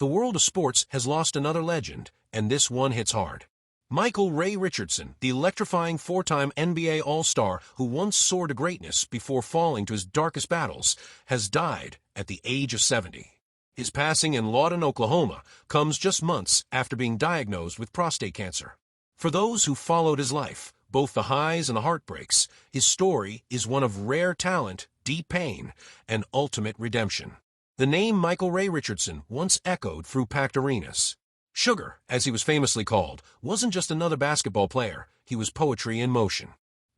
The world of sports has lost another legend, and this one hits hard. Michael Ray Richardson, the electrifying four-time NBA All-Star who once soared to greatness before falling to his darkest battles, has died at the age of 70. His passing in Lawton, Oklahoma, comes just months after being diagnosed with prostate cancer. For those who followed his life, both the highs and the heartbreaks, his story is one of rare talent, deep pain, and ultimate redemption. The name Michael Ray Richardson once echoed through packed arenas. Sugar, as he was famously called, wasn't just another basketball player, he was poetry in motion.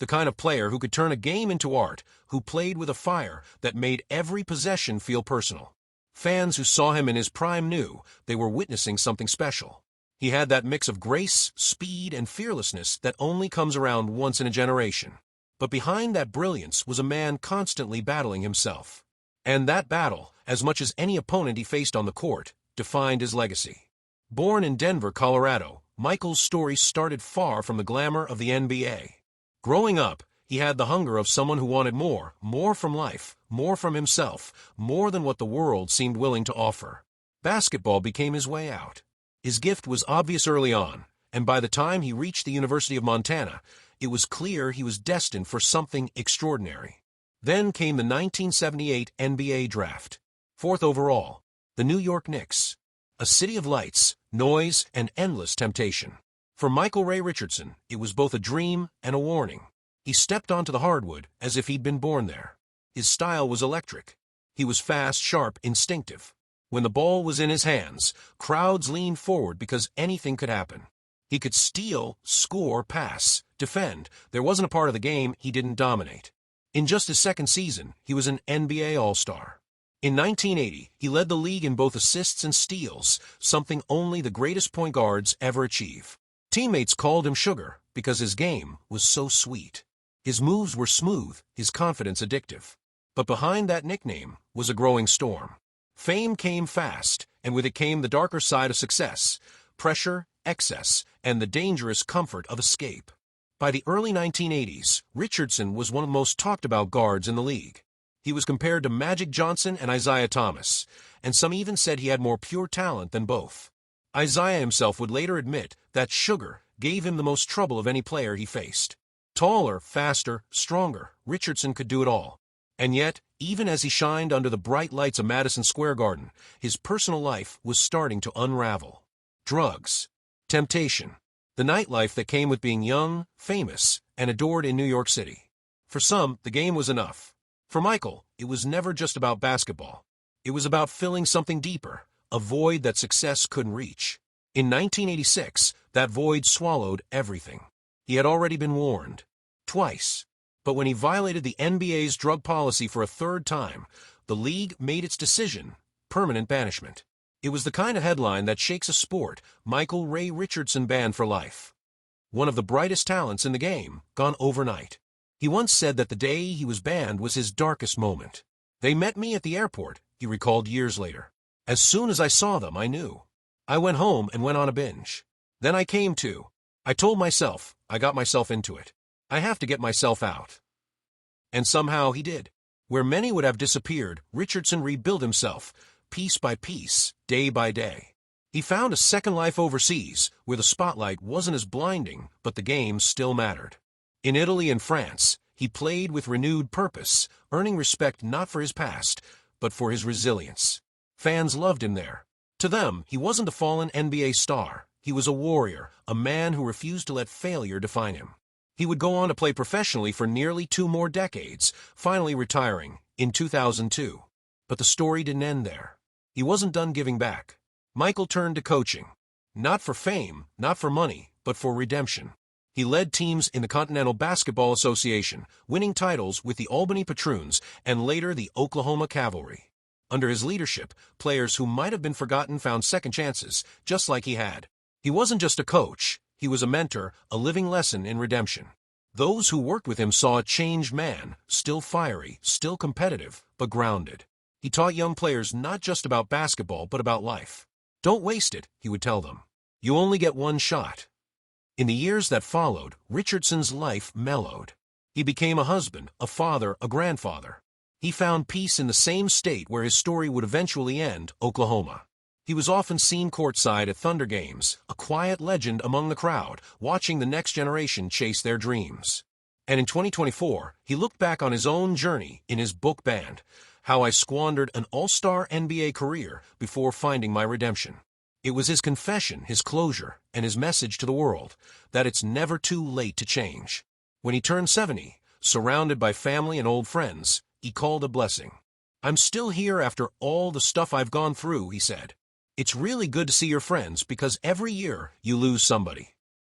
The kind of player who could turn a game into art, who played with a fire that made every possession feel personal. Fans who saw him in his prime knew they were witnessing something special. He had that mix of grace, speed, and fearlessness that only comes around once in a generation. But behind that brilliance was a man constantly battling himself. And that battle, as much as any opponent he faced on the court, defined his legacy. Born in Denver, Colorado, Michael's story started far from the glamour of the NBA. Growing up, he had the hunger of someone who wanted more from life, more from himself, more than what the world seemed willing to offer. Basketball became his way out. His gift was obvious early on, and by the time he reached the University of Montana, it was clear he was destined for something extraordinary. Then came the 1978 NBA Draft. Fourth overall, the New York Knicks. A city of lights, noise, and endless temptation. For Michael Ray Richardson, it was both a dream and a warning. He stepped onto the hardwood as if he'd been born there. His style was electric. He was fast, sharp, instinctive. When the ball was in his hands, crowds leaned forward because anything could happen. He could steal, score, pass, defend. There wasn't a part of the game he didn't dominate. In just his second season, he was an NBA All-Star. In 1980, he led the league in both assists and steals, something only the greatest point guards ever achieve. Teammates called him Sugar because his game was so sweet. His moves were smooth, his confidence addictive. But behind that nickname was a growing storm. Fame came fast, and with it came the darker side of success, pressure, excess, and the dangerous comfort of escape. By the early 1980s, Richardson was one of the most talked about guards in the league. He was compared to Magic Johnson and Isaiah Thomas, and some even said he had more pure talent than both. Isaiah himself would later admit that Sugar gave him the most trouble of any player he faced. Taller, faster, stronger, Richardson could do it all. And yet, even as he shined under the bright lights of Madison Square Garden, his personal life was starting to unravel. Drugs, temptation, the nightlife that came with being young, famous, and adored in New York City. For some, the game was enough. For Michael, it was never just about basketball. It was about filling something deeper, a void that success couldn't reach. In 1986, that void swallowed everything. He had already been warned. Twice. But when he violated the NBA's drug policy for a third time, the league made its decision: permanent banishment. It was the kind of headline that shakes a sport. Michael Ray Richardson banned for life. One of the brightest talents in the game, gone overnight. He once said that the day he was banned was his darkest moment. "They met me at the airport," he recalled years later. "As soon as I saw them, I knew. I went home and went on a binge. Then I came to. I told myself, I got myself into it. I have to get myself out." And somehow he did. Where many would have disappeared, Richardson rebuilt himself, piece by piece, day by day. He found a second life overseas, where the spotlight wasn't as blinding, but the game still mattered. In Italy and France, he played with renewed purpose, earning respect not for his past, but for his resilience. Fans loved him there. To them, he wasn't a fallen NBA star. He was a warrior, a man who refused to let failure define him. He would go on to play professionally for nearly 2 more decades, finally retiring in 2002. But the story didn't end there. He wasn't done giving back. Michael turned to coaching. Not for fame, not for money, but for redemption. He led teams in the Continental Basketball Association, winning titles with the Albany Patroons and later the Oklahoma Cavalry. Under his leadership, players who might have been forgotten found second chances, just like he had. He wasn't just a coach, he was a mentor, a living lesson in redemption. Those who worked with him saw a changed man, still fiery, still competitive, but grounded. He taught young players not just about basketball, but about life. "Don't waste it," he would tell them. "You only get one shot." In the years that followed, Richardson's life mellowed. He became a husband, a father, a grandfather. He found peace in the same state where his story would eventually end, Oklahoma. He was often seen courtside at Thunder games, a quiet legend among the crowd, watching the next generation chase their dreams. And in 2024, he looked back on his own journey in his book Banned, How I Squandered an All-Star NBA Career Before Finding My Redemption. It was his confession, his closure, and his message to the world that it's never too late to change. When he turned 70, surrounded by family and old friends, he called a blessing. "I'm still here after all the stuff I've gone through," he said. "It's really good to see your friends because every year you lose somebody."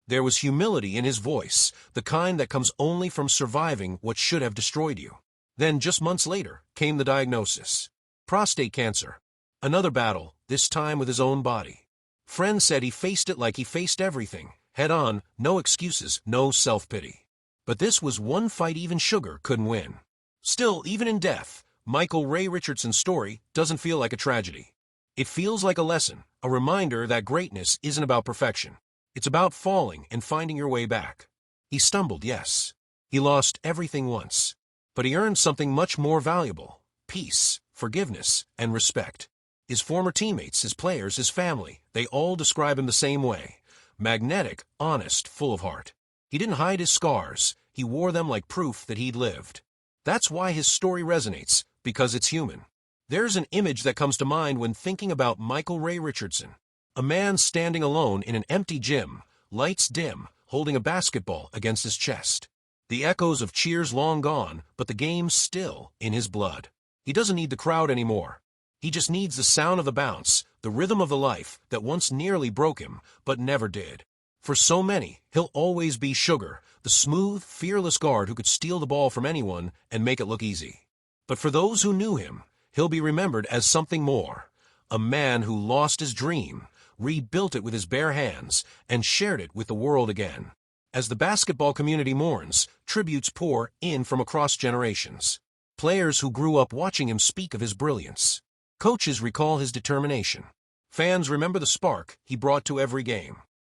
There was humility in his voice, the kind that comes only from surviving what should have destroyed you. Then, just months later, came the diagnosis. Prostate cancer. Another battle, this time with his own body. Friends said he faced it like he faced everything, head on, no excuses, no self-pity. But this was one fight even sugar couldn't win. Still, even in death, Michael Ray Richardson's story doesn't feel like a tragedy. It feels like a lesson, a reminder that greatness isn't about perfection. It's about falling and finding your way back. He stumbled, yes. He lost everything once. But he earned something much more valuable: peace, forgiveness, and respect. His former teammates, his players, his family, they all describe him the same way. Magnetic, honest, full of heart. He didn't hide his scars. He wore them like proof that he'd lived. That's why his story resonates, because it's human. There's an image that comes to mind when thinking about Michael Ray Richardson. A man standing alone in an empty gym, lights dim, holding a basketball against his chest. The echoes of cheers long gone, but the game's still in his blood. He doesn't need the crowd anymore. He just needs the sound of the bounce, the rhythm of the life that once nearly broke him, but never did. For so many, he'll always be Sugar, the smooth, fearless guard who could steal the ball from anyone and make it look easy. But for those who knew him, he'll be remembered as something more. A man who lost his dream, rebuilt it with his bare hands, and shared it with the world again. As the basketball community mourns, tributes pour in from across generations. Players who grew up watching him speak of his brilliance. Coaches recall his determination. Fans remember the spark he brought to every game.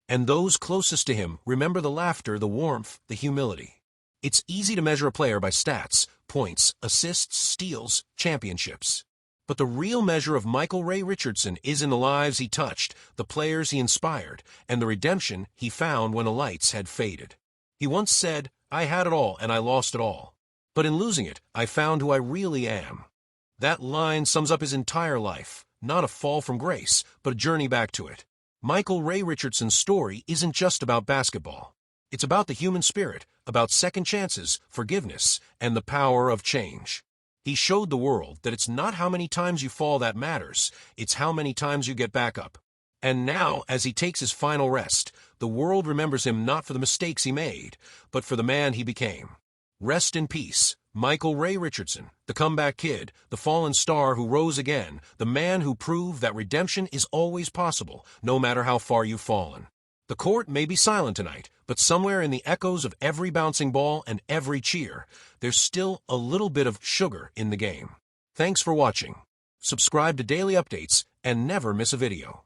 And those closest to him remember the laughter, the warmth, the humility. It's easy to measure a player by stats, points, assists, steals, championships. But the real measure of Michael Ray Richardson is in the lives he touched, the players he inspired, and the redemption he found when the lights had faded. He once said, "I had it all and I lost it all. But in losing it, I found who I really am." That line sums up his entire life, not a fall from grace, but a journey back to it. Michael Ray Richardson's story isn't just about basketball. It's about the human spirit, about second chances, forgiveness, and the power of change. He showed the world that it's not how many times you fall that matters, it's how many times you get back up. And now, as he takes his final rest, the world remembers him not for the mistakes he made, but for the man he became. Rest in peace, Michael Ray Richardson, the comeback kid, the fallen star who rose again, the man who proved that redemption is always possible, no matter how far you've fallen. The court may be silent tonight, but somewhere in the echoes of every bouncing ball and every cheer, there's still a little bit of sugar in the game. Thanks for watching. Subscribe to daily updates and never miss a video.